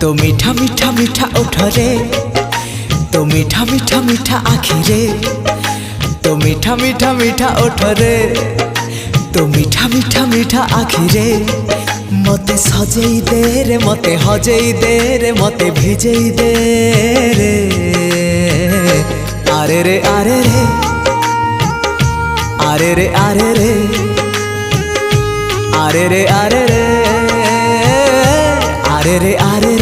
तो मीठा मीठा मीठा ओठ रे, तो मीठा मीठा मीठा आँखि रे, तो मीठा मीठा मीठा ओठ रे, तो मीठा मीठा मीठा आँखि रे। मते सजेई दे रे, मते हजेई दे रे, मते भिजेई दे रे। आरे रे आरे रे, आरे रे आरे रे, आरे रे आरे रे, आरे रे आरे रे।